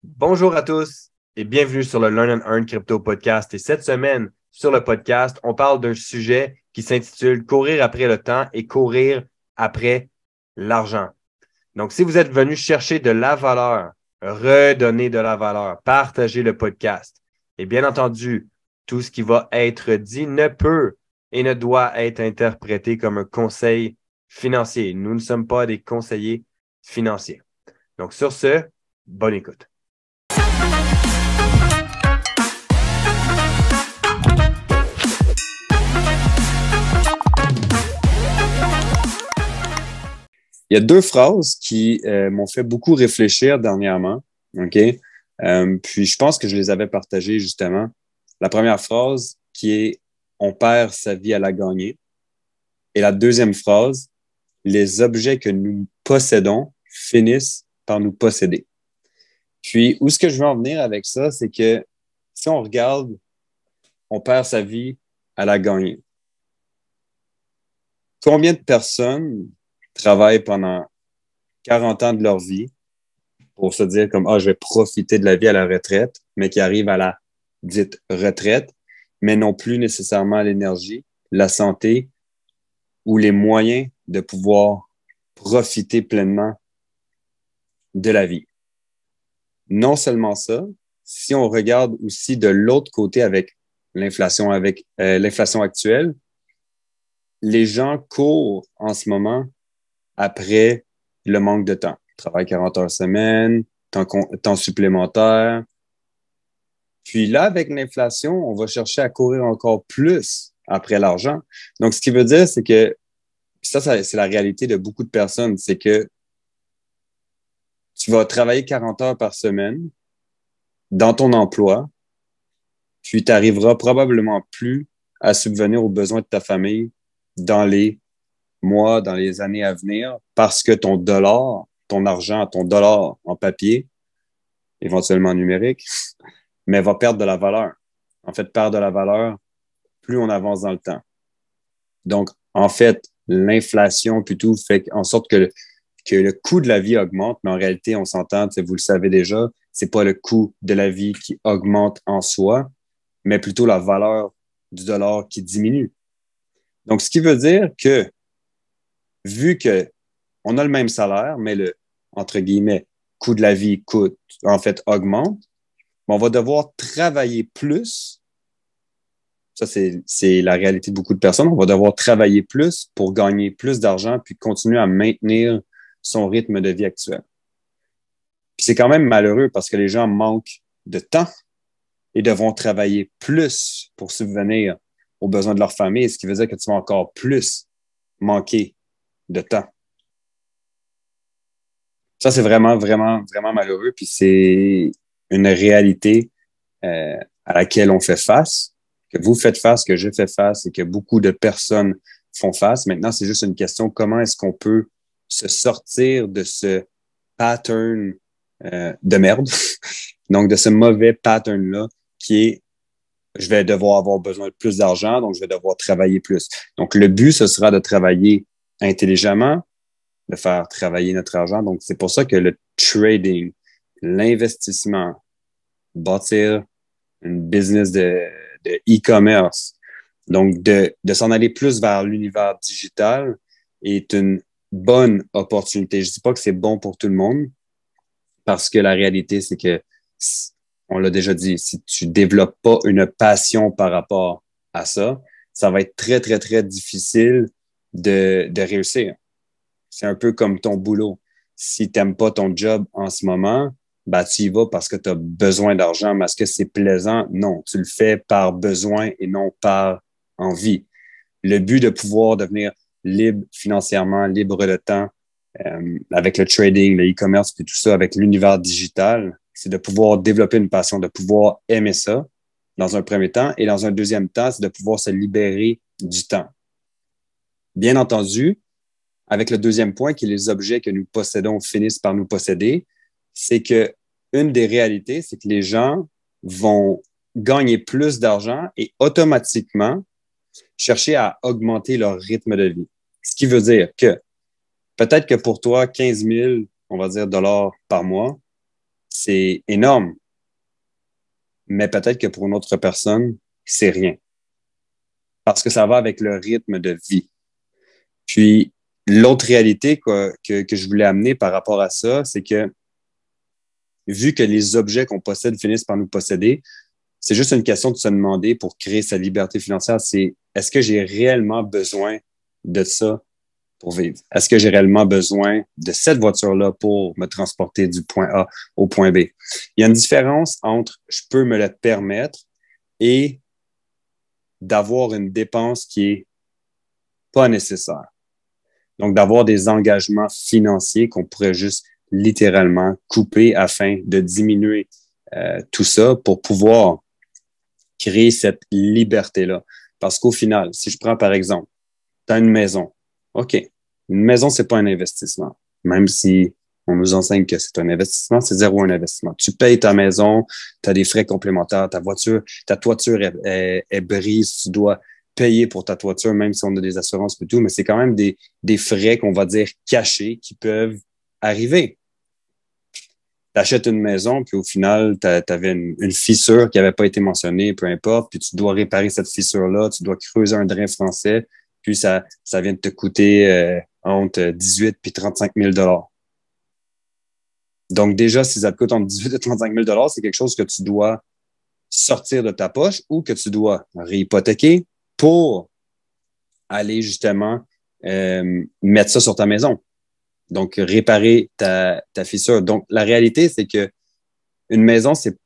Bonjour à tous et bienvenue sur le Learn and Earn Crypto Podcast. Et cette semaine, sur le podcast, on parle d'un sujet qui s'intitule Courir après le temps et courir après l'argent. Donc, si vous êtes venu chercher de la valeur, redonner de la valeur, partager le podcast, et bien entendu, tout ce qui va être dit ne peut et ne doit être interprété comme un conseil financier. Nous ne sommes pas des conseillers financiers. Donc, sur ce, bonne écoute. Il y a deux phrases qui m'ont fait beaucoup réfléchir dernièrement. OK? Puis je pense que je les avais partagées justement. La première phrase qui est on perd sa vie à la gagner. Et la deuxième phrase, les objets que nous possédons finissent par nous posséder. Puis où est-ce que je veux en venir avec ça, c'est que si on regarde, on perd sa vie à la gagner. Combien de personnes travaillent pendant 40 ans de leur vie pour se dire comme, je vais profiter de la vie à la retraite, mais qui arrivent à la dite retraite, mais n'ont plus nécessairement l'énergie, la santé ou les moyens de pouvoir profiter pleinement de la vie. Non seulement ça, si on regarde aussi de l'autre côté avec l'inflation actuelle, les gens courent en ce moment après le manque de temps. Travail 40 heures semaine, temps supplémentaire. Puis là, avec l'inflation, on va chercher à courir encore plus après l'argent. Donc, ce qui veut dire, c'est que ça c'est la réalité de beaucoup de personnes, c'est que tu vas travailler 40 heures par semaine dans ton emploi, puis tu n'arriveras probablement plus à subvenir aux besoins de ta famille dans les mois, dans les années à venir, parce que ton dollar, ton argent, ton dollar en papier, éventuellement numérique, mais va perdre de la valeur. En fait, perd de la valeur plus on avance dans le temps. Donc, en fait, l'inflation plutôt fait en sorte que le coût de la vie augmente, mais en réalité, on s'entend, vous le savez déjà, c'est pas le coût de la vie qui augmente en soi, mais plutôt la valeur du dollar qui diminue. Donc, ce qui veut dire que, vu que on a le même salaire, mais le, entre guillemets, coût de la vie augmente, on va devoir travailler plus. Ça, c'est la réalité de beaucoup de personnes. On va devoir travailler plus pour gagner plus d'argent puis continuer à maintenir son rythme de vie actuel. Puis c'est quand même malheureux parce que les gens manquent de temps et devront travailler plus pour subvenir aux besoins de leur famille, ce qui veut dire que tu vas encore plus manquer de temps. Ça, c'est vraiment, vraiment, vraiment malheureux. Puis c'est une réalité à laquelle on fait face, que vous faites face, que je fais face et que beaucoup de personnes font face. Maintenant, c'est juste une question, comment est-ce qu'on peut se sortir de ce pattern de merde, donc de ce mauvais pattern-là qui est je vais devoir avoir besoin de plus d'argent, donc je vais devoir travailler plus. Donc, le but, ce sera de travailler intelligemment, de faire travailler notre argent. Donc, c'est pour ça que le trading, l'investissement, bâtir une business de e-commerce, donc de s'en aller plus vers l'univers digital est une bonne opportunité. Je dis pas que c'est bon pour tout le monde parce que la réalité, c'est que, on l'a déjà dit, si tu développes pas une passion par rapport à ça, ça va être très, très, très difficile de réussir. C'est un peu comme ton boulot. Si tu n'aimes pas ton job en ce moment, tu y vas parce que tu as besoin d'argent. Mais est-ce que c'est plaisant? Non, tu le fais par besoin et non par envie. Le but de pouvoir devenir libre financièrement, libre de temps, avec le trading, le e-commerce, puis tout ça, avec l'univers digital, c'est de pouvoir développer une passion, de pouvoir aimer ça dans un premier temps. Et dans un deuxième temps, c'est de pouvoir se libérer du temps. Bien entendu, avec le deuxième point, qui est les objets que nous possédons finissent par nous posséder, c'est que une des réalités, c'est que les gens vont gagner plus d'argent et automatiquement chercher à augmenter leur rythme de vie. Ce qui veut dire que peut-être que pour toi, 15 000, on va dire, dollars par mois, c'est énorme. Mais peut-être que pour une autre personne, c'est rien. Parce que ça va avec le rythme de vie. Puis, l'autre réalité que je voulais amener par rapport à ça, c'est que vu que les objets qu'on possède finissent par nous posséder, c'est juste une question de se demander pour créer sa liberté financière, c'est est-ce que j'ai réellement besoin de ça pour vivre? Est-ce que j'ai réellement besoin de cette voiture-là pour me transporter du point A au point B? Il y a une différence entre je peux me le permettre et d'avoir une dépense qui est pas nécessaire. Donc, d'avoir des engagements financiers qu'on pourrait juste littéralement couper afin de diminuer tout ça pour pouvoir créer cette liberté-là. Parce qu'au final, si je prends par exemple, tu as une maison. OK, une maison, c'est pas un investissement. Même si on nous enseigne que c'est un investissement, c'est zéro un investissement. Tu payes ta maison, tu as des frais complémentaires, ta toiture est brise, tu dois payer pour ta toiture, même si on a des assurances et tout, mais c'est quand même des frais qu'on va dire cachés qui peuvent arriver. Tu achètes une maison, puis au final, tu avais une fissure qui n'avait pas été mentionnée, peu importe, puis tu dois réparer cette fissure-là, tu dois creuser un drain français, puis ça vient de te coûter entre 18 puis 35 000 $. Donc déjà, si ça te coûte entre 18 et 35 000 $, c'est quelque chose que tu dois sortir de ta poche ou que tu dois réhypothéquer pour aller justement mettre ça sur ta maison. Donc, réparer ta fissure. Donc, la réalité, c'est que une maison, c'est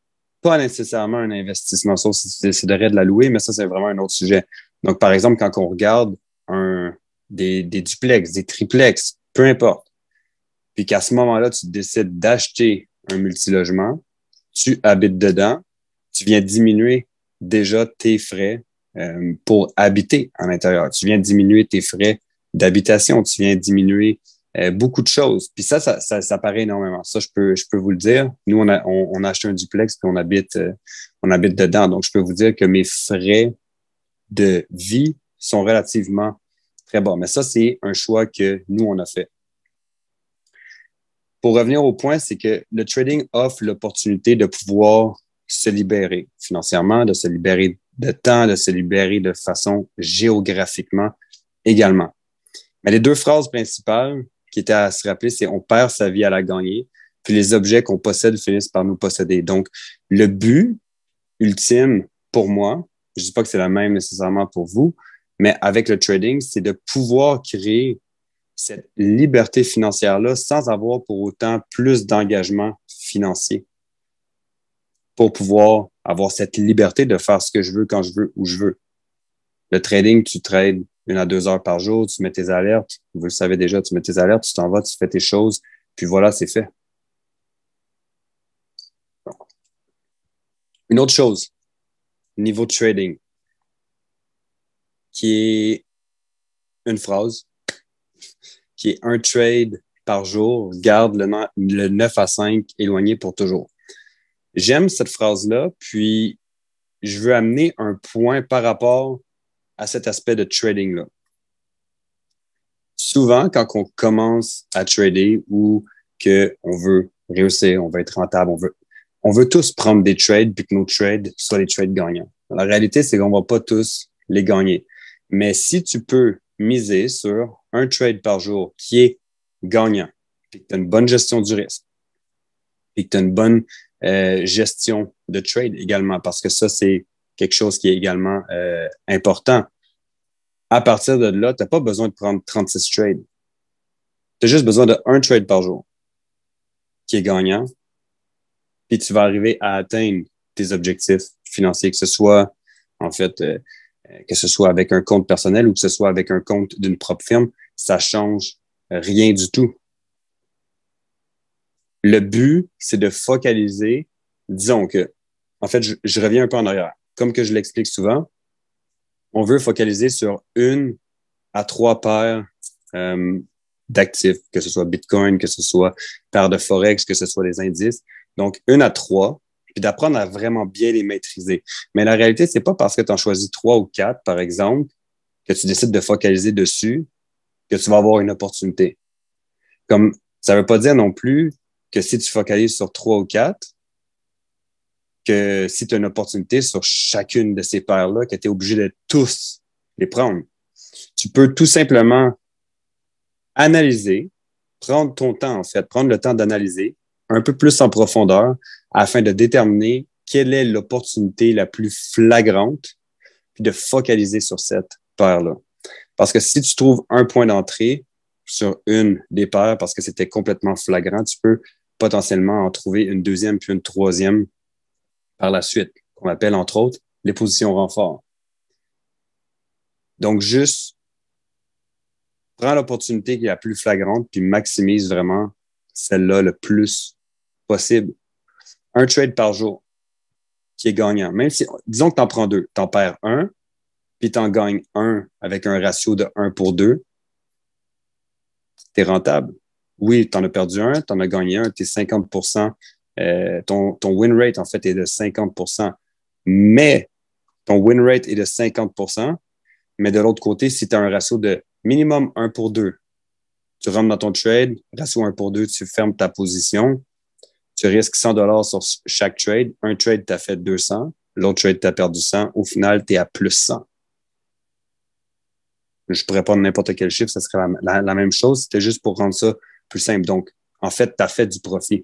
pas nécessairement un investissement. Sauf si tu déciderais de la louer, mais ça, c'est vraiment un autre sujet. Donc, par exemple, quand on regarde des duplex, des triplex, peu importe, puis qu'à ce moment-là, tu décides d'acheter un multilogement, tu habites dedans, tu viens diminuer déjà tes frais pour habiter à l'intérieur. Tu viens diminuer tes frais d'habitation, tu viens diminuer beaucoup de choses. Puis ça paraît énormément. Ça, je peux vous le dire. Nous, on a acheté un duplex puis on habite dedans. Donc, je peux vous dire que mes frais de vie sont relativement très bas. Mais ça, c'est un choix que nous, on a fait. Pour revenir au point, c'est que le trading offre l'opportunité de pouvoir se libérer financièrement, de se libérer de temps, de se libérer de façon géographiquement également. Mais les deux phrases principales qui étaient à se rappeler, c'est on perd sa vie à la gagner, puis les objets qu'on possède finissent par nous posséder. Donc, le but ultime pour moi, je ne dis pas que c'est la même nécessairement pour vous, mais avec le trading, c'est de pouvoir créer cette liberté financière-là sans avoir pour autant plus d'engagement financier pour pouvoir avoir cette liberté de faire ce que je veux, quand je veux, où je veux. Le trading, tu trades 1 à 2 heures par jour, tu mets tes alertes, vous le savez déjà, tu mets tes alertes, tu t'en vas, tu fais tes choses, puis voilà, c'est fait. Une autre chose, niveau trading, qui est une phrase, qui est un trade par jour, garde le 9 à 5 éloigné pour toujours. J'aime cette phrase-là, puis je veux amener un point par rapport à cet aspect de trading-là. Souvent, quand on commence à trader ou qu'on veut réussir, on veut être rentable, on veut tous prendre des trades puis que nos trades soient des trades gagnants. La réalité, c'est qu'on va pas tous les gagner. Mais si tu peux miser sur un trade par jour qui est gagnant, puis que tu as une bonne gestion du risque, puis que tu as une bonne gestion de trade également, parce que ça, c'est quelque chose qui est également important. À partir de là, tu n'as pas besoin de prendre 36 trades. Tu as juste besoin d'un trade par jour qui est gagnant, puis tu vas arriver à atteindre tes objectifs financiers, que ce soit, en fait, que ce soit avec un compte personnel ou que ce soit avec un compte d'une propre firme, ça change rien du tout. Le but, c'est de focaliser, disons que, en fait, je reviens un peu en arrière. Comme que je l'explique souvent, on veut focaliser sur 1 à 3 paires d'actifs, que ce soit Bitcoin, que ce soit paires de Forex, que ce soit les indices. Donc, 1 à 3, puis d'apprendre à vraiment bien les maîtriser. Mais la réalité, c'est pas parce que tu en choisis 3 ou 4, par exemple, que tu décides de focaliser dessus, que tu vas avoir une opportunité. Comme, ça veut pas dire non plus que si tu focalises sur 3 ou 4, que si tu as une opportunité sur chacune de ces paires-là, que tu es obligé de tous les prendre. Tu peux tout simplement analyser, prendre ton temps, en fait, prendre le temps d'analyser un peu plus en profondeur afin de déterminer quelle est l'opportunité la plus flagrante, puis de focaliser sur cette paire-là. Parce que si tu trouves un point d'entrée sur une des paires parce que c'était complètement flagrant, tu peux potentiellement en trouver une deuxième puis une troisième par la suite, qu'on appelle entre autres les positions renfort. Donc, juste prends l'opportunité qui est la plus flagrante puis maximise vraiment celle-là le plus possible. Un trade par jour qui est gagnant. Même si, disons que tu en prends 2, tu en perds un, puis tu en gagnes un avec un ratio de 1 pour 2, tu es rentable. Oui, tu en as perdu un, tu en as gagné un, tu es 50%. Ton win rate, en fait, est de 50%. Mais ton win rate est de 50%. Mais de l'autre côté, si tu as un ratio de minimum 1 pour 2, tu rentres dans ton trade, ratio 1 pour 2, tu fermes ta position, tu risques $100 sur chaque trade. Un trade, tu as fait 200. L'autre trade, tu as perdu 100. Au final, tu es à plus 100. Je pourrais prendre n'importe quel chiffre, ça serait la même chose. C'était juste pour rendre ça plus simple. Donc, en fait, tu as fait du profit.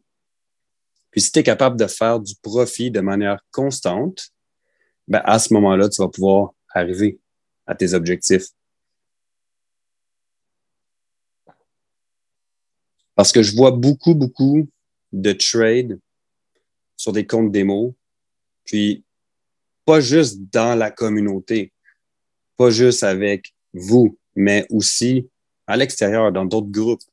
Puis, si tu es capable de faire du profit de manière constante, ben, à ce moment-là, tu vas pouvoir arriver à tes objectifs. Parce que je vois beaucoup de trades sur des comptes démo, puis pas juste dans la communauté, pas juste avec vous, mais aussi à l'extérieur, dans d'autres groupes.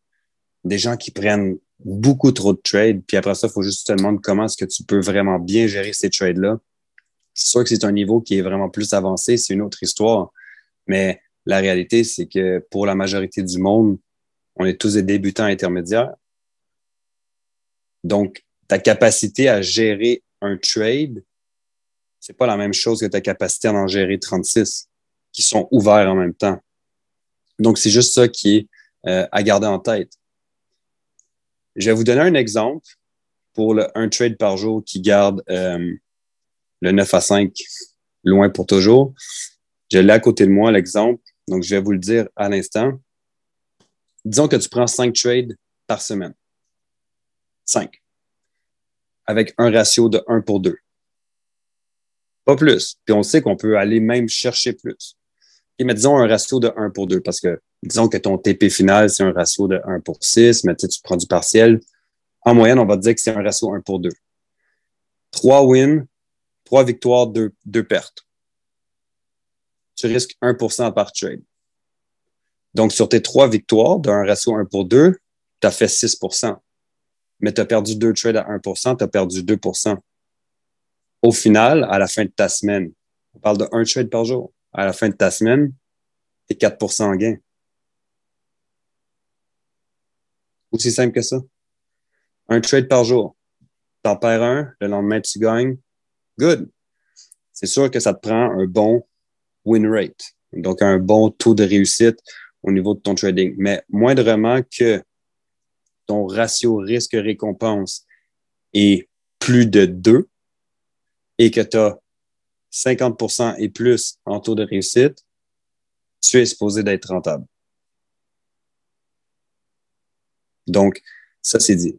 Des gens qui prennent beaucoup trop de trades, puis après ça, il faut juste te demander comment est-ce que tu peux vraiment bien gérer ces trades-là. C'est sûr que c'est un niveau qui est vraiment plus avancé, c'est une autre histoire, mais la réalité, c'est que pour la majorité du monde, on est tous des débutants intermédiaires. Donc, ta capacité à gérer un trade, c'est pas la même chose que ta capacité à en gérer 36 qui sont ouverts en même temps. Donc, c'est juste ça qui est à garder en tête. Je vais vous donner un exemple pour un trade par jour qui garde le 9 à 5 loin pour toujours. Je l'ai à côté de moi, l'exemple. Donc, je vais vous le dire à l'instant. Disons que tu prends 5 trades par semaine. 5. Avec un ratio de 1 pour 2. Pas plus. Puis on sait qu'on peut aller même chercher plus. Et mais disons un ratio de 1 pour 2 parce que disons que ton TP final, c'est un ratio de 1 pour 6, mais tu prends du partiel. En moyenne, on va te dire que c'est un ratio 1 pour 2. 3 wins, 3 victoires, 2 pertes. Tu risques 1% par trade. Donc, sur tes 3 victoires d'un ratio 1 pour 2, tu as fait 6%. Mais tu as perdu 2 trades à 1%, tu as perdu 2%. Au final, à la fin de ta semaine, on parle de 1 trade par jour. À la fin de ta semaine, tu es 4% en gain. Aussi simple que ça. Un trade par jour. T'en perds un, le lendemain, tu gagnes. Good. C'est sûr que ça te prend un bon win rate. Donc, un bon taux de réussite au niveau de ton trading. Mais moindrement que ton ratio risque-récompense est plus de 2 et que tu as 50% et plus en taux de réussite, tu es supposé d'être rentable. Donc, ça, c'est dit.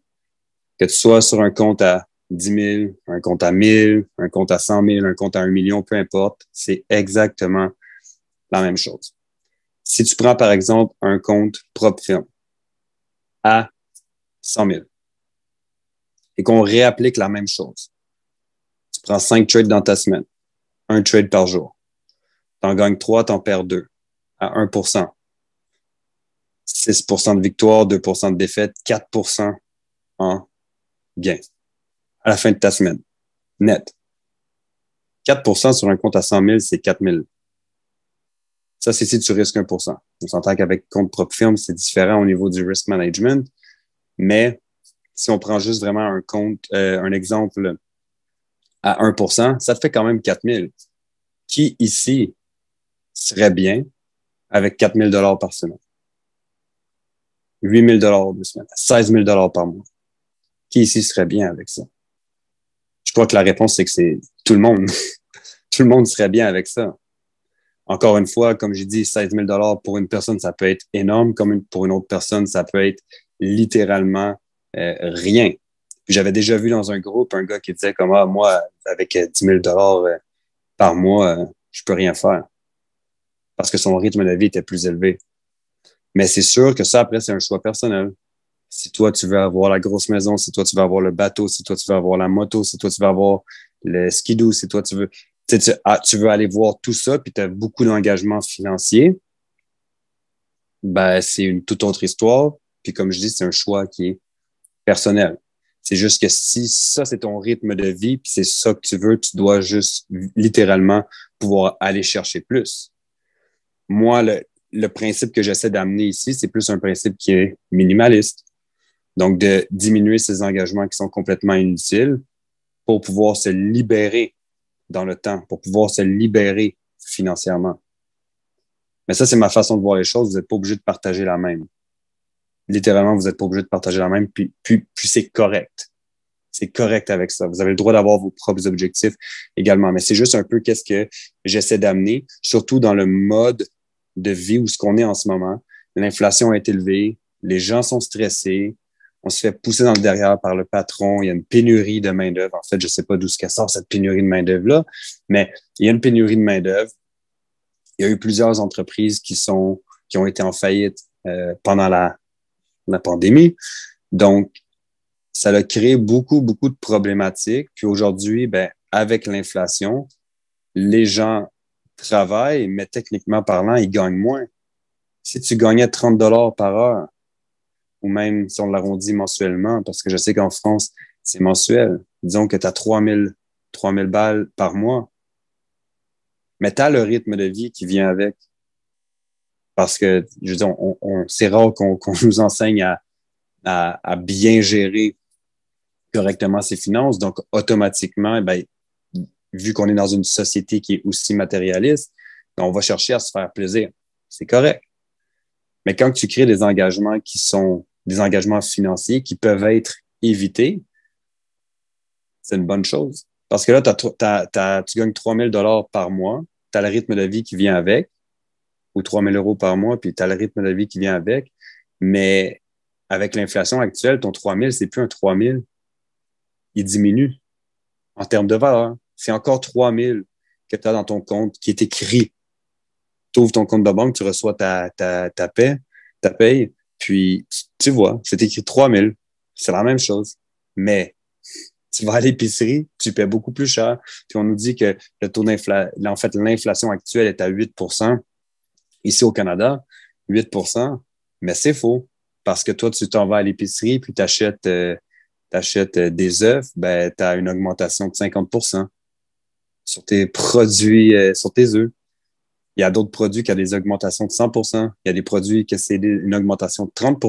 Que tu sois sur un compte à 10 000, un compte à 1000, un compte à 100 000, un compte à 1 million, peu importe, c'est exactement la même chose. Si tu prends, par exemple, un compte propre firme à 100 000 et qu'on réapplique la même chose, tu prends 5 trades dans ta semaine, un trade par jour. Tu en gagnes 3, tu en perds 2 à 1%. 6% de victoire, 2% de défaite, 4% en gain à la fin de ta semaine. Net. 4% sur un compte à 100 000, c'est 4 000. Ça, c'est si tu risques 1%. On s'entend qu'avec compte propre firme, c'est différent au niveau du risk management. Mais si on prend juste vraiment un compte, un exemple à 1%, ça te fait quand même 4 000. Qui ici serait bien avec 4 000 par semaine? 8 000 de semaine, 16 000 par mois. Qui ici serait bien avec ça? Je crois que la réponse, c'est que c'est tout le monde. Tout le monde serait bien avec ça. Encore une fois, comme j'ai dit, 16 000 pour une personne, ça peut être énorme. Comme pour une autre personne, ça peut être littéralement rien. Puis j'avais déjà vu dans un groupe un gars qui disait comme, ah, moi, avec 10 000 par mois, je peux rien faire. Parce que son rythme de vie était plus élevé. Mais c'est sûr que ça, après, c'est un choix personnel. Si toi, tu veux avoir la grosse maison, si toi, tu veux avoir le bateau, si toi, tu veux avoir la moto, si toi, tu veux avoir le skidoo, si toi, tu veux aller voir tout ça, puis tu as beaucoup d'engagement financier, ben, c'est une toute autre histoire. Puis comme je dis, c'est un choix qui est personnel. C'est juste que si ça, c'est ton rythme de vie, puis c'est ça que tu veux, tu dois juste littéralement pouvoir aller chercher plus. Moi, le principe que j'essaie d'amener ici, c'est plus un principe qui est minimaliste. Donc, de diminuer ces engagements qui sont complètement inutiles pour pouvoir se libérer dans le temps, pour pouvoir se libérer financièrement. Mais ça, c'est ma façon de voir les choses. Vous n'êtes pas obligé de partager la même. Littéralement, vous n'êtes pas obligé de partager la même, puis c'est correct. C'est correct avec ça. Vous avez le droit d'avoir vos propres objectifs également. Mais c'est juste un peu qu'est-ce que j'essaie d'amener, surtout dans le mode de vie où ce qu'on est en ce moment. L'inflation est élevée, les gens sont stressés, on se fait pousser dans le derrière par le patron, il y a une pénurie de main-d'œuvre. En fait, je ne sais pas d'où ce sort cette pénurie de main-d'œuvre-là, mais il y a une pénurie de main-d'œuvre. Il y a eu plusieurs entreprises qui ont été en faillite pendant la pandémie. Donc, ça a créé beaucoup, beaucoup de problématiques. Puis aujourd'hui, ben, avec l'inflation, les gens travaillent, mais techniquement parlant, ils gagnent moins. Si tu gagnais 30 par heure, ou même si on l'arrondit mensuellement, parce que je sais qu'en France, c'est mensuel. Disons que tu as 3 000 balles par mois, mais tu as le rythme de vie qui vient avec. Parce que, je veux dire, c'est rare qu'on nous enseigne à bien gérer correctement ses finances. Donc, automatiquement, ben, vu qu'on est dans une société qui est aussi matérialiste, ben, on va chercher à se faire plaisir. C'est correct. Mais quand tu crées des engagements qui sont des engagements financiers qui peuvent être évités, c'est une bonne chose. Parce que là, tu gagnes 3 000 par mois, tu as le rythme de vie qui vient avec, ou 3 000 euros par mois, puis tu as le rythme de vie qui vient avec. Mais avec l'inflation actuelle, ton 3 000, c'est plus un 3 000, il diminue en termes de valeur. C'est encore 3 000 que tu as dans ton compte qui est écrit. Tu ouvres ton compte de banque, tu reçois ta paye, puis tu vois, c'est écrit 3 000. C'est la même chose. Mais tu vas à l'épicerie, tu paies beaucoup plus cher. Puis on nous dit que le taux d'inflation, en fait, l'inflation actuelle est à 8 ici au Canada, 8 mais c'est faux. Parce que toi, tu t'en vas à l'épicerie, puis tu achètes des œufs, ben, tu as une augmentation de 50 sur tes produits, sur tes œufs. Il y a d'autres produits qui ont des augmentations de 100 Il y a des produits qui c'est une augmentation de 30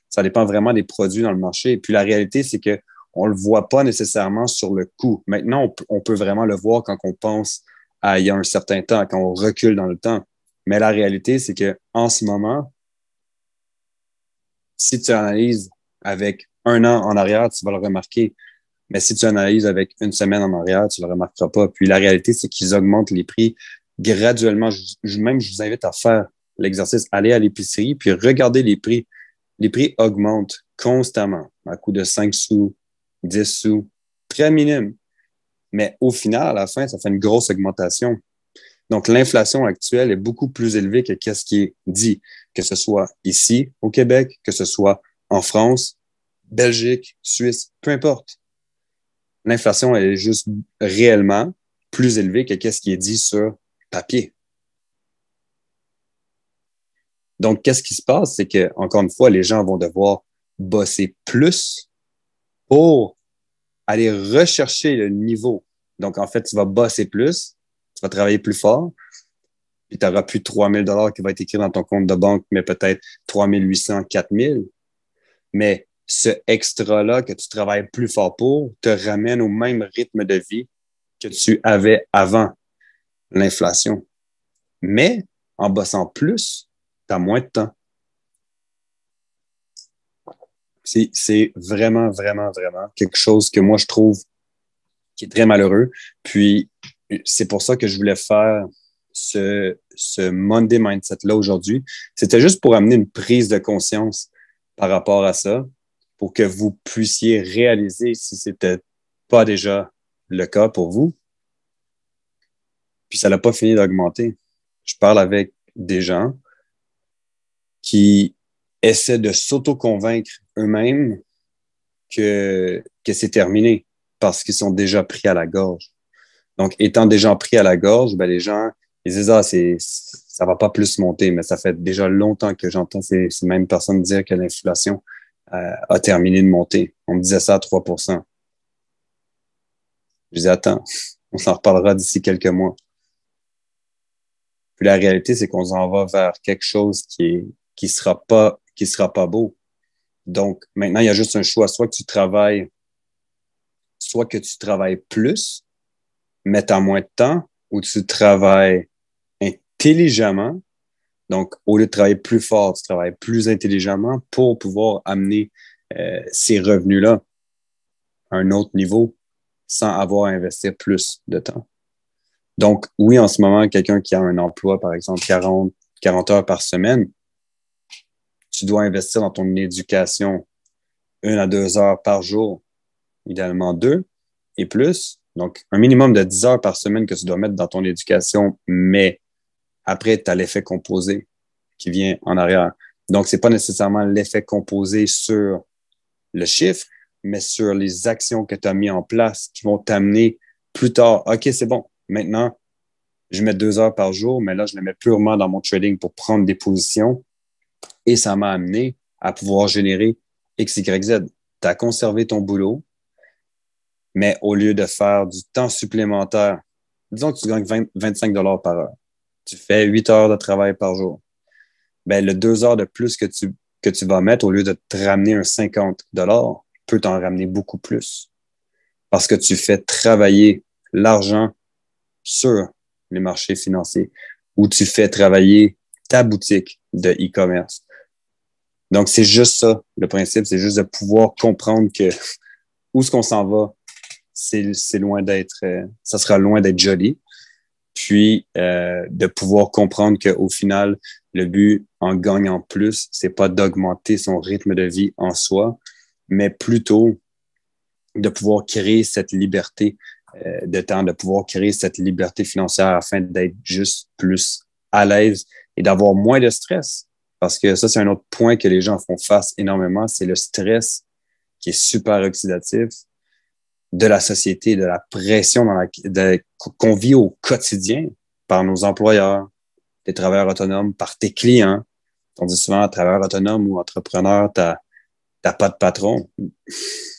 Ça dépend vraiment des produits dans le marché. Et puis la réalité, c'est que on le voit pas nécessairement sur le coût. Maintenant, on peut vraiment le voir quand on pense à il y a un certain temps, quand on recule dans le temps. Mais la réalité, c'est que en ce moment, si tu analyses avec un an en arrière, tu vas le remarquer. Mais si tu analyses avec une semaine en arrière, tu ne le remarqueras pas. Puis la réalité, c'est qu'ils augmentent les prix graduellement. Même, je vous invite à faire l'exercice, aller à l'épicerie, puis regarder les prix. Les prix augmentent constamment, à coût de 5 sous, 10 sous, très minime. Mais au final, à la fin, ça fait une grosse augmentation. Donc, l'inflation actuelle est beaucoup plus élevée que ce qui est dit, que ce soit ici, au Québec, que ce soit en France, Belgique, Suisse, peu importe. L'inflation est juste réellement plus élevée que ce qui est dit sur papier. Donc, qu'est-ce qui se passe? C'est que, encore une fois, les gens vont devoir bosser plus pour aller rechercher le niveau. Donc, en fait, tu vas bosser plus, tu vas travailler plus fort, puis tu n'auras plus 3 000 qui va être écrit dans ton compte de banque, mais peut-être 3 800, 4 000. Mais ce extra-là que tu travailles plus fort pour te ramène au même rythme de vie que tu avais avant l'inflation. Mais en bossant plus, tu as moins de temps. C'est vraiment, vraiment, vraiment quelque chose que moi, je trouve qui est très malheureux. Puis, c'est pour ça que je voulais faire ce Monday Mindset-là aujourd'hui. C'était juste pour amener une prise de conscience par rapport à ça, pour que vous puissiez réaliser si c'était pas déjà le cas pour vous. Puis ça n'a pas fini d'augmenter. Je parle avec des gens qui essaient de s'auto-convaincre eux-mêmes que c'est terminé parce qu'ils sont déjà pris à la gorge. Donc, étant déjà pris à la gorge, ben, les gens, ils disent, ah, ça va pas plus monter, mais ça fait déjà longtemps que j'entends ces mêmes personnes dire que l'inflation a terminé de monter. On me disait ça à 3%. Je dis, attends, on s'en reparlera d'ici quelques mois. Puis la réalité, c'est qu'on s'en va vers quelque chose qui sera pas beau. Donc, maintenant, il y a juste un choix. Soit que tu travailles plus, mais en moins de temps, ou tu travailles intelligemment. Donc, au lieu de travailler plus fort, tu travailles plus intelligemment pour pouvoir amener ces revenus-là à un autre niveau sans avoir à investir plus de temps. Donc, oui, en ce moment, quelqu'un qui a un emploi, par exemple, 40 heures par semaine, tu dois investir dans ton éducation 1 à 2 heures par jour, idéalement 2 et plus. Donc, un minimum de 10 heures par semaine que tu dois mettre dans ton éducation, mais après, tu as l'effet composé qui vient en arrière. Donc, c'est pas nécessairement l'effet composé sur le chiffre, mais sur les actions que tu as mis en place qui vont t'amener plus tard. OK, c'est bon. Maintenant, je mets 2 heures par jour, mais là, je le mets purement dans mon trading pour prendre des positions. Et ça m'a amené à pouvoir générer X, Y, Z. Tu as conservé ton boulot, mais au lieu de faire du temps supplémentaire, disons que tu gagnes 25 par heure. Tu fais 8 heures de travail par jour. Ben, le 2 heures de plus que tu vas mettre, au lieu de te ramener un 50 peut t'en ramener beaucoup plus. Parce que tu fais travailler l'argent sur les marchés financiers ou tu fais travailler ta boutique de e-commerce. Donc, c'est juste ça, le principe, c'est juste de pouvoir comprendre que où est-ce qu'on s'en va, c'est loin d'être, ça sera loin d'être joli. Puis, de pouvoir comprendre qu'au final, le but en gagnant plus, c'est pas d'augmenter son rythme de vie en soi, mais plutôt de pouvoir créer cette liberté de temps, de pouvoir créer cette liberté financière afin d'être juste plus à l'aise et d'avoir moins de stress. Parce que ça, c'est un autre point que les gens font face énormément, c'est le stress qui est super oxydatif de la société, de la pression qu'on vit au quotidien par nos employeurs, des travailleurs autonomes, par tes clients. On dit souvent travailleur autonome ou entrepreneur, t'as pas de patron.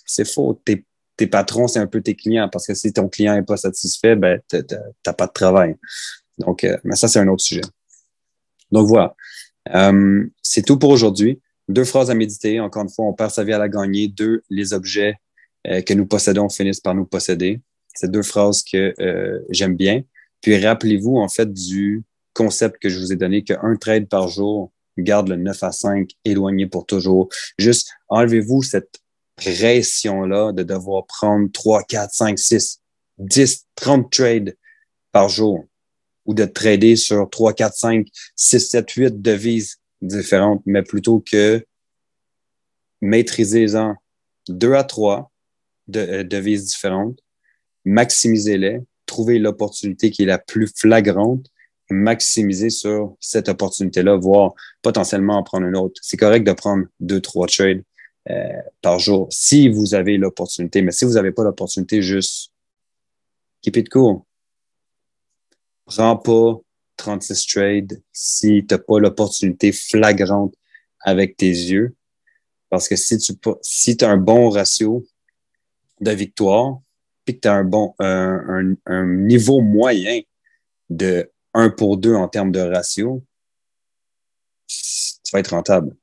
C'est faux. Tes patrons, c'est un peu tes clients parce que si ton client n'est pas satisfait, ben, t'as pas de travail. Donc, mais ça, c'est un autre sujet. Donc, voilà. C'est tout pour aujourd'hui. 2 phrases à méditer. Encore une fois, on perd sa vie à la gagner. 2, les objets que nous possédons finissent par nous posséder. C'est 2 phrases que j'aime bien. Puis rappelez-vous, en fait, du concept que je vous ai donné, qu'un trade par jour garde le 9 à 5 éloigné pour toujours. Juste enlevez-vous cette pression-là de devoir prendre 3, 4, 5, 6, 10, 30 trades par jour ou de trader sur 3, 4, 5, 6, 7, 8 devises différentes, mais plutôt que maîtrisez-en 2 à 3 devises différentes, maximisez-les, trouvez l'opportunité qui est la plus flagrante, maximisez sur cette opportunité-là, voire potentiellement en prendre une autre. C'est correct de prendre 2, 3 trades par jour si vous avez l'opportunité, mais si vous n'avez pas l'opportunité, juste keep it cool. Prends pas 36 trades si tu n'as pas l'opportunité flagrante avec tes yeux. Parce que si tu as un bon ratio de victoire, puis que tu as un niveau moyen de 1 pour 2 en termes de ratio, tu vas être rentable.